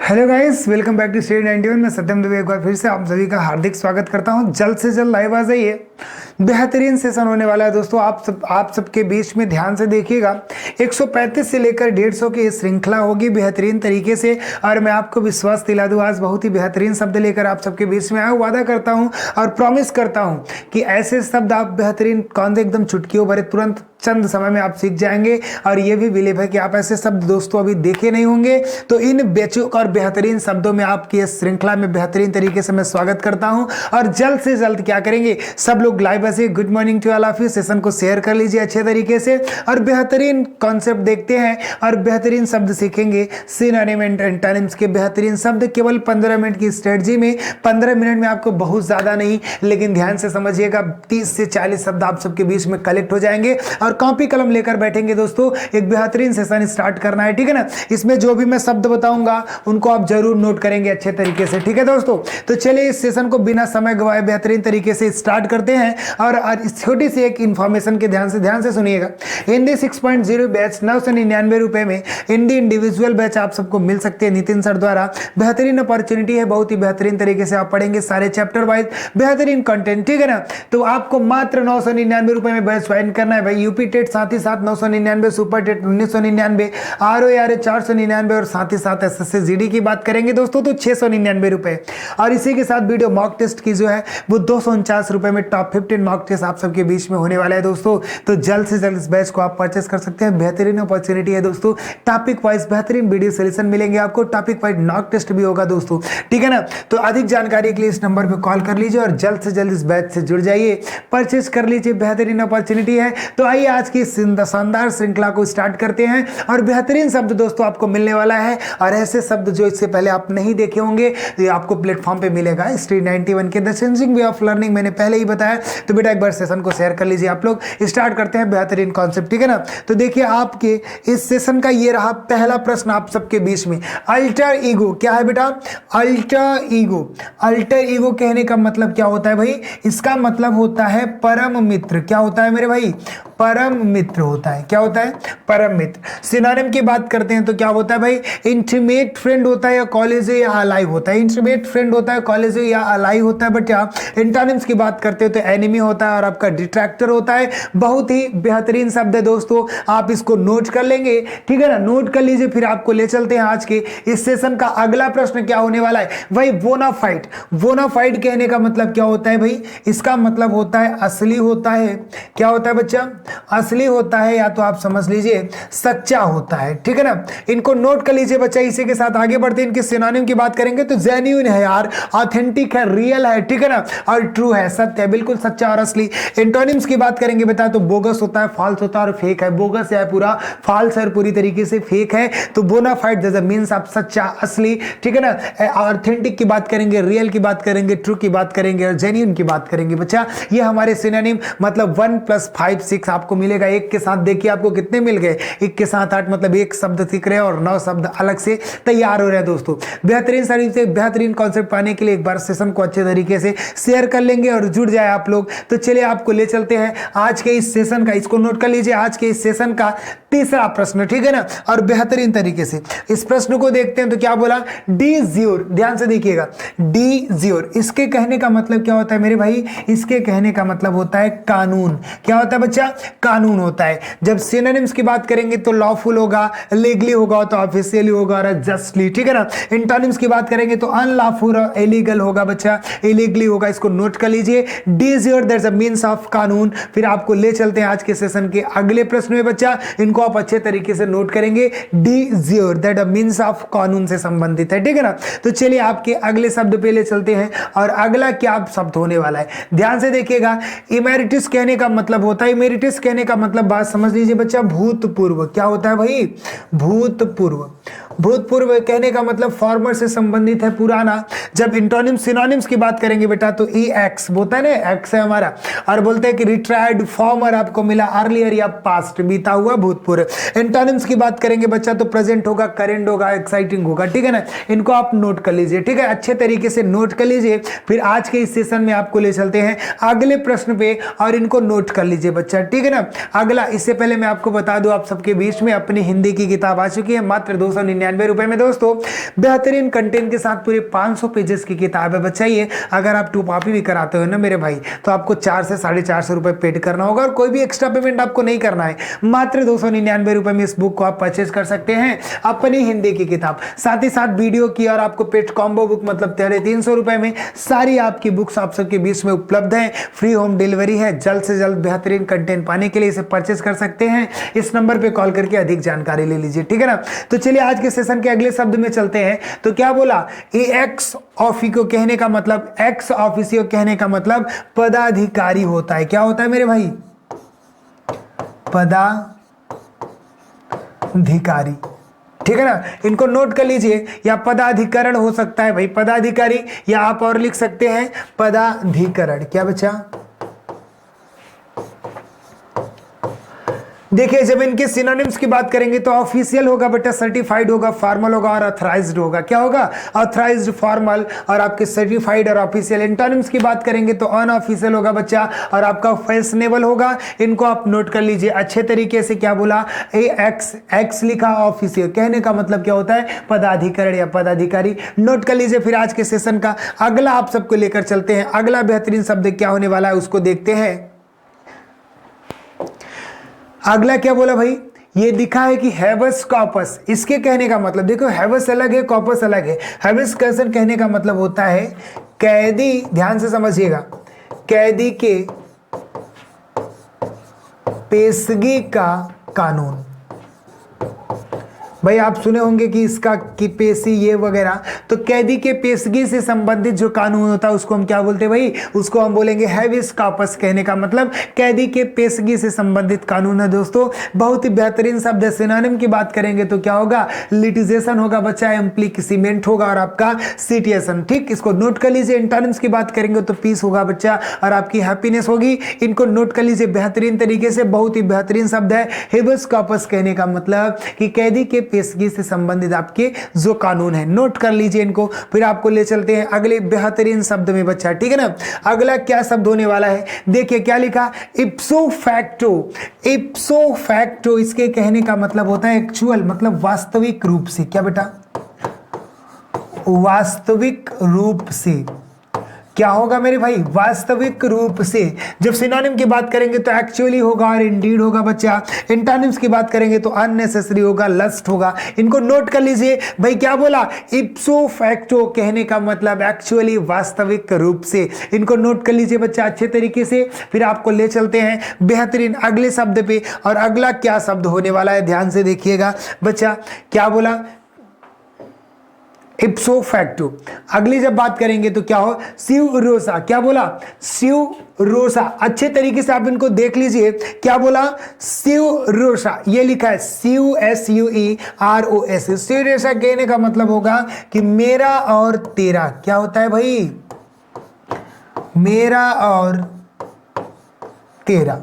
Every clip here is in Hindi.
Hello guys, welcome back to study 91। मैं सत्यम दुबे एक बार फिर से आप सभी का हार्दिक स्वागत करता हूं। जल्द से जल्द लाइव आ जाइए, बेहतरीन सेशन होने वाला है दोस्तों। आप सबके बीच में ध्यान से देखिएगा। 135 से लेकर 150 की श्रृंखला होगी बेहतरीन तरीके से, और मैं आपको विश्वास दिला दूं आज बहुत ही बेहतरीन शब्द लेकर आप सबके बीच में आया। वादा करता हूं और प्रॉमिस करता हूं कि ऐसे शब्द आप बेहतरीन कौन एकदम चुटकियों भरे तुरंत चंद समय में आप सीख जाएंगे। और ये भी बिलीव है कि आप ऐसे शब्द दोस्तों अभी देखे नहीं होंगे। तो इन बेचूक और बेहतरीन शब्दों में आपकी इस श्रृंखला में बेहतरीन तरीके से मैं स्वागत करता हूं। और जल्द से जल्द क्या करेंगे, सब लोग लाइव ऐसे good morning to all of you, session को शेयर कर लीजिए अच्छे तरीके से, और बेहतरीन कॉन्सेप्ट देखते हैं और बेहतरीन शब्द सीखेंगे। सिनोनिम एंड एंटोनिम्स के बेहतरीन शब्द केवल 15 मिनट की स्ट्रेटजी में। 15 मिनट में आपको बहुत ज्यादा नहीं, लेकिन ध्यान से समझिएगा, 30 से 40 शब्द आप सबके बीच में कलेक्ट हो जाएंगे और कॉपी कलम लेकर बैठेंगे दोस्तों। एक बेहतरीन सेशन स्टार्ट करना है, ठीक है ना। इसमें जो भी मैं शब्द बताऊंगा उनको आप जरूर नोट करेंगे अच्छे तरीके से, ठीक है दोस्तों। तो चलिए इस सेशन को बिना समय गवाए बेहतरीन तरीके से स्टार्ट करते हैं। और इस छोटी सी एक इंफॉर्मेशन के ध्यान से सुनिएगा। हिंदी 6.0 बैच 999 रुपए में हिंदी इंडिविजुअल बैच आप सबको मिल सकते हैं नितिन सर द्वारा। बेहतरीन अपॉर्चुनिटी है, बहुत ही बेहतरीन तरीके से आप पढ़ेंगे सारे चैप्टर वाइज बेहतरीन कंटेंट, ठीक है ना। तो आपको मात्र 999 रुपए में बैच ज्वाइन करना है भाई। यूपी टेट साथ ही साथ 999, सुपर टेट 1999, ROA 499 और साथ ही साथ SSC GD की बात करेंगे दोस्तों तो 699 रुपए। और इसी के साथ वीडियो मॉक टेस्ट की जो है वो 249 रुपए में टॉप 15 मॉक टेस्ट आप सबके बीच में होने वाला है दोस्तों। तो जल्द से जल्द इस बैच को आप परचेस कर सकते हैं। बेहतरीन अपॉर्चुनिटी है दोस्तों। टॉपिक वाइज बेहतरीन वीडियो सोल्यूशन मिलेंगे आपको, टॉपिक वाइज मॉक टेस्ट भी होगा दोस्तों, ठीक है ना। तो अधिक जानकारी के लिए इस नंबर पर कॉल कर लीजिए और जल्द से जल्द इस बैच से जुड़ जाइए, परचेस कर लीजिए। बेहतरीन अपॉर्चुनिटी है। तो आइए आज की शानदार श्रृंखला को स्टार्ट करते हैं। और बेहतरीन शब्द दोस्तों आपको मिलने वाला है, और ऐसे शब्द जो इससे पहले आप नहीं देखे होंगे ये आपको प्लेटफॉर्म पे मिलेगा। स्टडी 91 के the changing way of learning मैंने पहले ही बताया। तो बेटा एक बार सेशन को शेयर कर लीजिए आप लोग। स्टार्ट करते हैं बेहतरीन कॉन्सेप्ट, ठीक है ना। तो देखिए आपके इस सेशन का ये रहा पहला प्रश्न आप सबके बीच में। अल्टर ईगो क्या है बेटा? Alter ego. अल्टर ईगो कहने का मतलब क्या होता है भाई? इसका मतलब होता है परम मित्र। क्या होता है मेरे भाई? परम मित्र होता है। क्या होता है? परम मित्र। सिनोनिम की बात करते हैं तो क्या होता है भाई? इंटीमेट फ्रेंड होता है या कॉलेज या अलाई होता है। इंटीमेट फ्रेंड होता है, कॉलेज या अलाई होता है। बट क्या एंटोनिम्स की बात करते हो तो एनिमी होता है और आपका डिट्रैक्टर होता है। बहुत ही बेहतरीन शब्द है दोस्तों, आप इसको नोट कर लेंगे, ठीक है ना। नोट कर लीजिए। फिर आपको ले चलते हैं आज के इस सेशन का अगला प्रश्न क्या होने वाला है भाई? बोनाफाइड। बोनाफाइड कहने का मतलब क्या होता है भाई? इसका मतलब होता है असली होता है। क्या होता है बच्चा? असली होता है, या तो आप समझ लीजिए सच्चा होता है, ठीक है ना। इनको नोट कर लीजिए बच्चा। इसी के साथ आगे बढ़ते हैं। इनके सिनोनिम की बात करेंगे तो जेन्युइन है यार, ऑथेंटिक है, रियल है, ठीक है ना, और ट्रू है, सत्य है, बिल्कुल सच्चा और असली। एंटोनिम्स की बात करेंगे बेटा तो बोगस होता है, फॉल्स होता है और फेक है। बोगस है पूरा, फॉल्स है पूरी तरीके से, फेक है। तो बोनाफाइड जैसे मींस आप सच्चा, असली, ठीक है ना। ऑथेंटिक की बात करेंगे, रियल की बात करेंगे, ट्रू की बात करेंगे और जेन्युइन की बात करेंगे बच्चा। ये हमारे सिनोनिम मतलब 1 + 5 6 आपको मिलेगा। एक के साथ देखिए आपको कितने मिल गए, 1 के साथ 8, मतलब 1 शब्द सीख रहे हैं और 9 शब्द अलग से तैयार हो रहे हैं दोस्तों। बेहतरीन सारी से बेहतरीन कॉन्सेप्ट पाने के लिए एक बार सेशन को अच्छे तरीके से शेयर कर लेंगे और जुड़ जाए आप लोग। तो चलिए आपको ले चलते हैं आज के इस सेशन का, इसको नोट कर लीजिए, आज के इस सेशन का तीसरा प्रश्न, ठीक है ना। और बेहतरीन तरीके से इस प्रश्न को देखते हैं तो क्या बोला? D jure. ध्यान से देखिएगा, डी ज्योर। इसके कहने का मतलब क्या होता है मेरे भाई? इसके कहने का मतलब होता है कानून। क्या होता है बच्चा? कानून होता है। जब सिनोनिम्स की बात करेंगे तो लॉफुल होगा, लीगली होगा, तो ऑफिशियली होगा और जस्टली, ठीक है ना। एंटोनिम्स की बात करेंगे तो अनलॉफुल और इलीगल होगा बच्चा, इलीगली होगा। इसको नोट कर लीजिए, D jure that's a means of कानून। फिर आपको ले चलते हैं आज के सेशन के अगले प्रश्न में बच्चा, इनको आप अच्छे तरीके से नोट करेंगे। D jure that a means of कानून से संबंधित है, ठीक है ना। तो चलिए आपके अगले शब्द पे ले चलते हैं। और अगला क्या शब्द होने वाला है ध्यान से देखिएगा। इमेरिटस कहने का मतलब होता है, इमेरिटस कहने का मतलब बात समझ लीजिए बच्चा, भूतपूर्व। क्या होता है भाई? भूतपूर्व। भूतपूर्व कहने का मतलब फॉर्मर से संबंधित है, पुराना। जब इंटोनिम्स सिनोनिम्स की बात करेंगे बेटा तो EX बोलता है ना, एक्स है हमारा, और बोलते हैं कि रिट्राइड फॉर्मर आपको मिला, अर्लियर या पास्ट, बीता हुआ, भूतपूर्व। एंटोनिम्स की बात करेंगे बच्चा तो प्रेजेंट होगा, करेंट होगा, एक्साइटिंग होगा, ठीक है ना। इनको आप नोट कर लीजिए, ठीक है, अच्छे तरीके से नोट कर लीजिए। फिर आज के इस सेशन में आपको ले चलते हैं अगले प्रश्न पे और इनको नोट कर लीजिए बच्चा, ठीक है ना। अगला, इससे पहले मैं आपको बता दूं आप सबके बीच में अपनी हिंदी की किताब आ चुकी है, मात्र 299 ₹999 में दोस्तों। बेहतरीन कंटेंट के साथ पूरे 500 पेजेस की किताब है बच्चा ये। अगर आप टू कॉपी भी कराते हो ना मेरे भाई, तो आपको 4 से ₹450 पेड करना होगा और कोई भी एक्स्ट्रा पेमेंट आपको नहीं करना है। मात्र ₹299 में इस बुक को आप परचेज कर सकते हैं, अपनी हिंदी की किताब, साथ ही साथ वीडियो की और आपको पेड कॉम्बो बुक मतलब ₹350 में सारी आपकी बुक्स आप सबके बीच में उपलब्ध है। फ्री होम डिलीवरी है। जल्द से जल्द बेहतरीन कंटेंट पाने के लिए इसे परचेज कर सकते हैं। इस नंबर पे कॉल करके अधिक जानकारी ले लीजिए, ठीक है ना। तो चलिए आज के सेशन के अगले शब्द में चलते हैं। तो क्या बोला, एक्स ऑफिको कहने का मतलब, एक्स ऑफिसियो कहने का मतलब पदाधिकारी होता है। क्या होता है मेरे भाई, पदाधिकारी, ठीक है ना। इनको नोट कर लीजिए, या पदाधिकरण हो सकता है भाई, पदाधिकारी, या आप और लिख सकते हैं पदाधिकरण। क्या बच्चा, देखिए जब इनके सिनोनिम्स की बात करेंगे तो ऑफिशियल होगा बेटा, सर्टिफाइड होगा, फॉर्मल होगा और ऑथराइज्ड होगा। क्या होगा, ऑथराइज्ड, फॉर्मल और आपके सर्टिफाइड और ऑफिशियल। एंटोनिम्स की बात करेंगे तो अनऑफिशियल होगा बच्चा और आपका फैशनेबल होगा। इनको आप नोट कर लीजिए अच्छे तरीके से। क्या बोला, एक्स लिखा, ऑफिशियल कहने का मतलब क्या होता है, पदाधिकरण या पदाधिकारी। नोट कर लीजिए। फिर आज के सेशन का अगला आप सबको लेकर चलते हैं। अगला बेहतरीन शब्द क्या होने वाला है उसको देखते हैं। अगला क्या बोला भाई, ये दिखा है कि हैबस कॉपस। इसके कहने का मतलब देखो, हैबस अलग है, कॉपस अलग है। हैबस कर्सन कहने का मतलब होता है कैदी, ध्यान से समझिएगा, कैदी के पेशगी का कानून। भाई आप सुने होंगे कि इसका की पेशी ये वगैरह, तो कैदी के पेशगी से संबंधित जो कानून होता है उसको हम क्या बोलते हैं भाई, उसको हम बोलेंगे हैबिस कॉपस। कहने का मतलब कैदी के पेशगी से संबंधित कानून है दोस्तों। बहुत ही बेहतरीन शब्द है। सिनोनिम की बात करेंगे तो क्या होगा, लिटिगेशन होगा बच्चा, इम्प्लीसिमेंट होगा और आपका सिटिएशन। ठीक, इसको नोट कर लीजिए। एंटोनिम्स की बात करेंगे तो पीस होगा बच्चा और आपकी हैप्पीनेस होगी। इनको नोट कर लीजिए बेहतरीन तरीके से। बहुत ही बेहतरीन शब्द है हैबिस कॉपस। कहने का मतलब कि कैदी के पेशगी से संबंधित आपके जो कानून है, नोट कर लीजिए इनको। फिर आपको ले चलते हैं अगले बेहतरीन शब्द में बच्चा, ठीक है ना। अगला क्या शब्द होने वाला है, देखिए क्या लिखा, इप्सो फैक्टो। इप्सो फैक्टो इसके कहने का मतलब होता है एक्चुअल, मतलब वास्तविक रूप से। क्या बेटा, वास्तविक रूप से। क्या होगा मेरे भाई, वास्तविक रूप से। जब सिनोनिम की बात करेंगे तो एक्चुअली होगा और इंडीड होगा बच्चा। एंटोनिम्स की बात करेंगे तो अननेसेसरी होगा, लस्ट होगा। इनको नोट कर लीजिए भाई। क्या बोला, इप्सो फैक्टो कहने का मतलब एक्चुअली, वास्तविक रूप से। इनको नोट कर लीजिए बच्चा अच्छे तरीके से। फिर आपको ले चलते हैं बेहतरीन अगले शब्द पे। और अगला क्या शब्द होने वाला है, ध्यान से देखिएगा बच्चा। क्या बोला, इप्सो फैक्टो। अगली जब बात करेंगे तो क्या हो, स्यू रोसा। क्या बोला, स्यू रोसा। अच्छे तरीके से आप इनको देख लीजिए। क्या बोला, स्यू रोसा। ये लिखा है CUSUEROS। स्यू रोसा कहने का मतलब होगा कि मेरा और तेरा। क्या होता है भाई, मेरा और तेरा।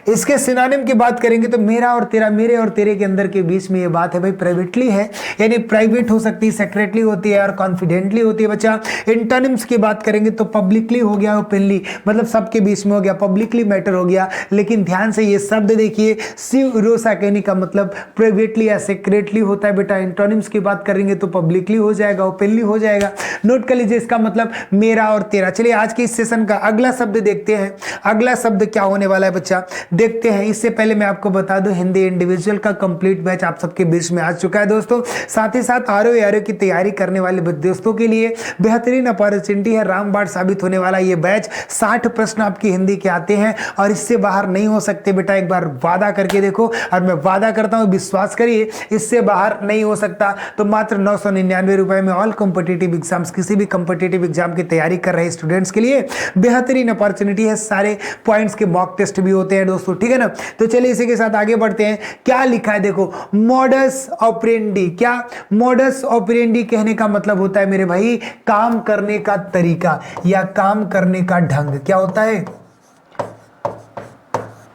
इसके सिनोनिम की बात करेंगे तो मेरा और तेरा, मेरे और तेरे के अंदर के बीच में ये बात है भाई, प्राइवेटली है, यानी प्राइवेट हो सकती है, सेक्रेटली होती है और कॉन्फिडेंटली होती है बच्चा। एंटोनिम्स की बात करेंगे तो पब्लिकली हो गया, ओपनली मतलब सबके बीच में हो गया, पब्लिकली मैटर हो गया। लेकिन ध्यान से ये शब्द देखिए, सिरोसा कहने का मतलब प्राइवेटली या सेक्रेटली होता है बेटा। एंटोनिम्स की बात करेंगे तो पब्लिकली हो जाएगा, ओपनली हो जाएगा। नोट कर लीजिए इसका मतलब मेरा और तेरा। चलिए आज के इस सेशन का अगला शब्द देखते हैं। अगला शब्द क्या होने वाला है बच्चा, देखते हैं। इससे पहले मैं आपको बता दूं, हिंदी इंडिविजुअल का कंप्लीट बैच आप सबके बीच में आ चुका है दोस्तों। साथ ही साथ आरओ की तैयारी करने वाले दोस्तों के लिए बेहतरीन अपॉर्चुनिटी है, रामबाण साबित होने वाला ये बैच। 60 प्रश्न आपकी हिंदी के आते हैं और इससे बाहर नहीं हो सकते बेटा। एक बार वादा करके देखो, और मैं वादा करता हूं, विश्वास करिए, इससे बाहर नहीं हो सकता। तो मात्र 999 रुपए में ऑल कॉम्पिटिटिव एग्जाम्स, किसी भी कॉम्पिटिटिव एग्जाम की तैयारी कर रहे स्टूडेंट्स के लिए बेहतरीन अपॉर्चुनिटी है। सारे पॉइंट्स के मॉक टेस्ट भी होते हैं दोस्तों, ठीक है ना। तो चलिए इसी के साथ आगे बढ़ते हैं। क्या लिखा है देखो, मॉडस ऑपरेंडी। क्या, मॉडस ऑपरेंडी कहने का मतलब होता है मेरे भाई काम करने का तरीका या काम करने का ढंग। क्या होता है,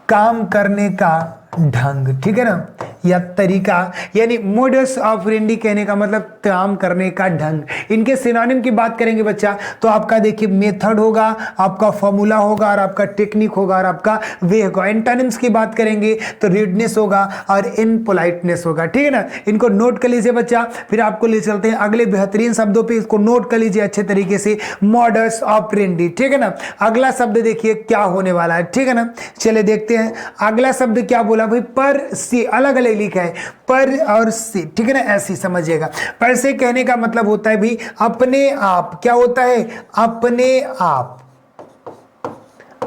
काम करने का ढंग, ठीक है ना, या तरीका, यानी मोडस ऑपरेंडी कहने का मतलब काम करने का ढंग। इनके सिनोनिम की बात करेंगे बच्चा तो आपका देखिए मेथड होगा, आपका फॉर्मूला होगा, और आपका टेक्निक होगा, और आपका वे होगा। एंटोनिम्स की बात करेंगे तो रीडनेस होगा और इनपोलाइटनेस होगा, ठीक है ना। इनको नोट कर लीजिए बच्चा, फिर आपको ले चलते हैं अगले बेहतरीन शब्दों पे, इसको नोट कर लीजिए अच्छे तरीके से, मॉडस ऑपरेंडी, ठीक है ना। अगला शब्द देखिए क्या होने वाला है, ठीक है ना। चलिए देखते हैं अगला शब्द क्या बोला भाई, पर से, अलग अलग लिखा है पर और से, ठीक है ना, ऐसी समझिएगा। पर से कहने का मतलब होता है भी अपने आप, क्या होता है, अपने आप,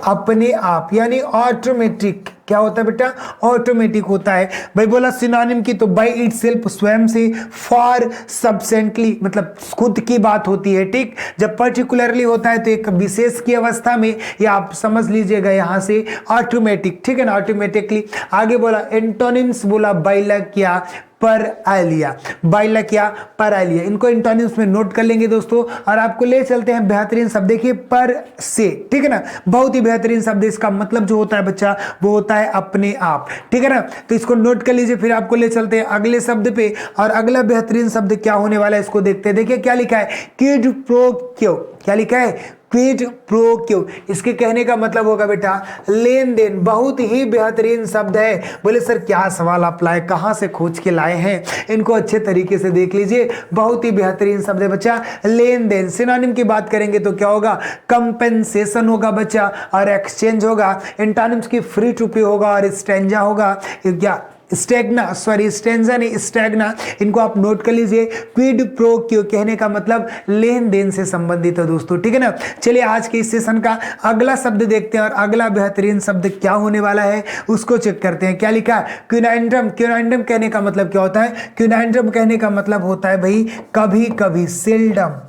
अपने आप यानी ऑटोमेटिक, क्या होता है बेटा, ऑटोमेटिक होता है। भाई बोला सिनोनिम की तो बाय इटसेल्फ, स्वयं से, फॉर सब्सेंटली मतलब खुद की बात होती है, ठीक। जब पर्टिकुलरली होता है तो एक विशेष की अवस्था में, या आप समझ लीजिएगा यहां से ऑटोमेटिक, ठीक है ना, ऑटोमेटिकली। आगे बोला एंटोनिम्स, बोला बाइलकिया, पर आलिया, बाइलकिया, पर आलिया। इनको एंटोनिम्स में नोट कर लेंगे दोस्तों, और आपको ले चलते हैं बेहतरीन शब्द, देखिए पर से, ठीक है ना, बहुत ही बेहतरीन शब्द। इसका मतलब जो होता है बच्चा वो होता है अपने आप, ठीक है ना। तो इसको नोट कर लीजिए, फिर आपको ले चलते हैं अगले शब्द पे, और अगला बेहतरीन शब्द क्या होने वाला है इसको देखते हैं। देखिए क्या लिखा है, क्विड प्रो क्यो, क्या लिखा है, क्विड प्रो क्यो। इसके कहने का मतलब होगा बेटा लेन देन। बहुत ही बेहतरीन शब्द है। बोले सर क्या सवाल आप लाए, कहां से खोज के लाए हैं, इनको अच्छे तरीके से देख लीजिए। बहुत ही बेहतरीन शब्द है बच्चा, लेन देन। सिनोनिम की बात करेंगे तो क्या होगा, कंपेंसेशन होगा बच्चा, और एक्सचेंज होगा। एंटोनिम्स की फ्री टू पे होगा, और स्टेंजा होगा, क्या स्टेगना, सॉरी स्टेंजा नहीं, स्टेगना। इनको आप नोट कर लीजिए। क्विड प्रो क्यो कहने का मतलब लेन देन से संबंधित है दोस्तों, ठीक है ना। चलिए आज के इस सेशन का अगला शब्द देखते हैं, और अगला बेहतरीन शब्द क्या होने वाला है उसको चेक करते हैं। क्या लिखा है, क्विनाइंड्रम। क्विनाइंड्रम कहने का मतलब क्या होता है, क्विनाइंड्रम कहने का मतलब होता है भाई कभी कभी, सेल्डम,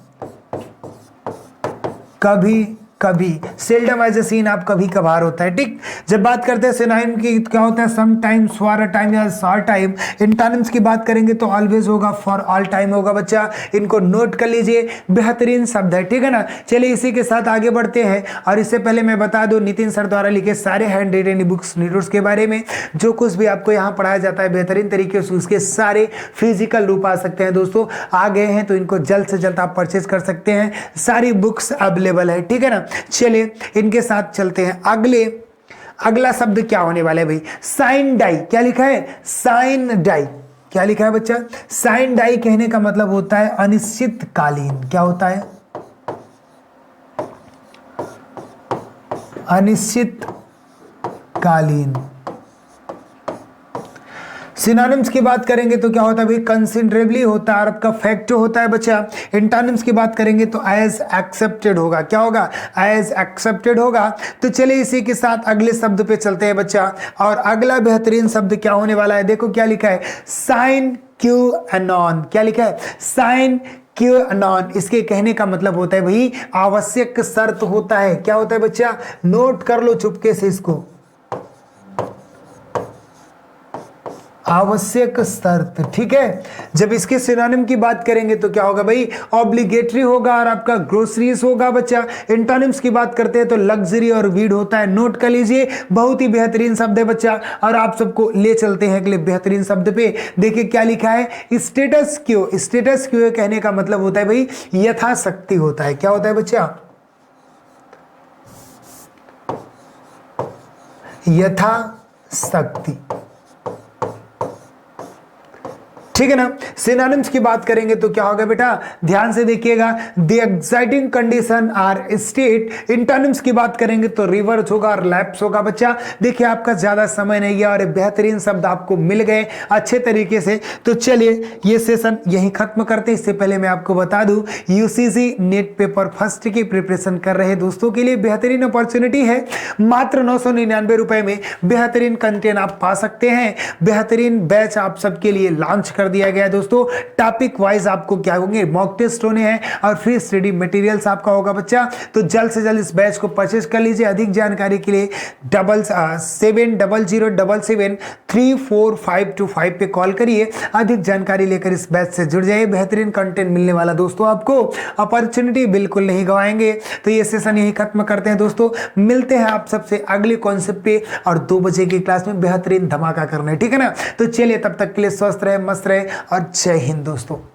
कभी कभी, सेल्डम एज ए सीन, आप कभी कभार होता है, ठीक। जब बात करते हैं सिनोनिम की क्या होता है, some time, for a time या शॉर्ट टाइम। एंटोनिम्स की बात करेंगे तो ऑलवेज होगा, फॉर ऑल टाइम होगा बच्चा। इनको नोट कर लीजिए, बेहतरीन शब्द है, ठीक है ना। चलिए इसी के साथ आगे बढ़ते हैं, और इससे पहले मैं बता दूं नितिन सर द्वारा लिखे सारे हैंड रिटन बुक्स नीडोर्स के बारे में, जो कुछ भी आपको यहाँ पढ़ाया जाता है बेहतरीन तरीके से, उसके सारे फिजिकल रूप आ सकते हैं दोस्तों, आ गए हैं, तो इनको जल्द से जल्द आप परचेज कर सकते हैं। सारी बुक्स अवेलेबल है, ठीक है ना। चलिए इनके साथ चलते हैं अगला शब्द क्या होने वाला है भाई, साइन डाई। क्या लिखा है, साइन डाई। क्या लिखा है बच्चा, साइन डाई कहने का मतलब होता है अनिश्चितकालीन। क्या होता है, अनिश्चितकालीन। सिनोनिम्स की बात करेंगे तो क्या होता है भाई, कंसिडरेबली होता है, और आपका फैक्ट होता है बच्चा। एंटोनिम्स की बात करेंगे तो एज एक्सेप्टेड होगा। क्या होगा, एज एक्सेप्टेड होगा। तो चलिए इसी के साथ अगले शब्द पे चलते हैं बच्चा, और अगला बेहतरीन शब्द क्या होने वाला है, देखो क्या लिखा है, साइन क्यू एनॉन। क्या लिखा है, साइन क्यू एनॉन। इसके कहने का मतलब होता है भाई आवश्यक शर्त होता है। क्या होता है बच्चा, नोट कर लो चुपके से इसको, आवश्यक शर्त, ठीक है। जब इसके सिनोनिम की बात करेंगे तो क्या होगा भाई, ऑब्लिगेटरी होगा, और आपका ग्रोसरीज होगा बच्चा। एंटोनिम्स की बात करते हैं तो लग्जरी और वीड होता है। नोट कर लीजिए, बहुत ही बेहतरीन शब्द है बच्चा, और आप सबको ले चलते हैं अगले बेहतरीन शब्द पे। देखिए क्या लिखा है, स्टेटस क्यो। स्टेटस क्यो कहने का मतलब होता है भाई यथाशक्ति होता है। क्या होता है बच्चा, यथाशक्ति, ठीक है ना। सिनोनिम्स की बात करेंगे तो क्या होगा बेटा, ध्यान से देखिएगा, the exciting condition or state. Antonyms की बात करेंगे तो रिवर्स होगा और लैप्स होगा बच्चा। देखिए आपका ज्यादा समय नहीं है, और बेहतरीन शब्द आपको मिल गए अच्छे तरीके से। तो चलिए ये सेशन यहीं खत्म करते हैं। इससे पहले मैं आपको बता दूं, यूसीसी नेट पेपर फर्स्ट की प्रिपरेशन कर रहे दोस्तों के लिए बेहतरीन अपॉर्चुनिटी है। मात्र 999 रुपए में बेहतरीन कंटेंट आप पा सकते हैं। बेहतरीन बैच आप सबके लिए लॉन्च कर कर दिया गया है दोस्तों। टॉपिक वाइज आपको क्या होंगे, मॉक टेस्ट होने हैं और फ्री स्टडी मटेरियल्स आपका होगा बच्चा। तो जल्द से जल्द इस बैच को परचेज कर लीजिए। अधिक जानकारी के लिए 700700773455 पे कॉल करिए। अधिक जानकारी लेकर इस बैच से जुड़ जाइए। बेहतरीन कंटेंट मिलने वाला दोस्तों, आपको अपॉर्चुनिटी बिल्कुल नहीं गवाएंगे। तो ये सेशन यही खत्म करते हैं दोस्तों। मिलते हैं आप सबसे अगले कॉन्सेप्ट पे और 2 बजे की क्लास में बेहतरीन धमाका करना है, ठीक है ना। तो चलिए तब तक के लिए स्वस्थ रहे, मस्त रहे और जय हिंद दोस्तों।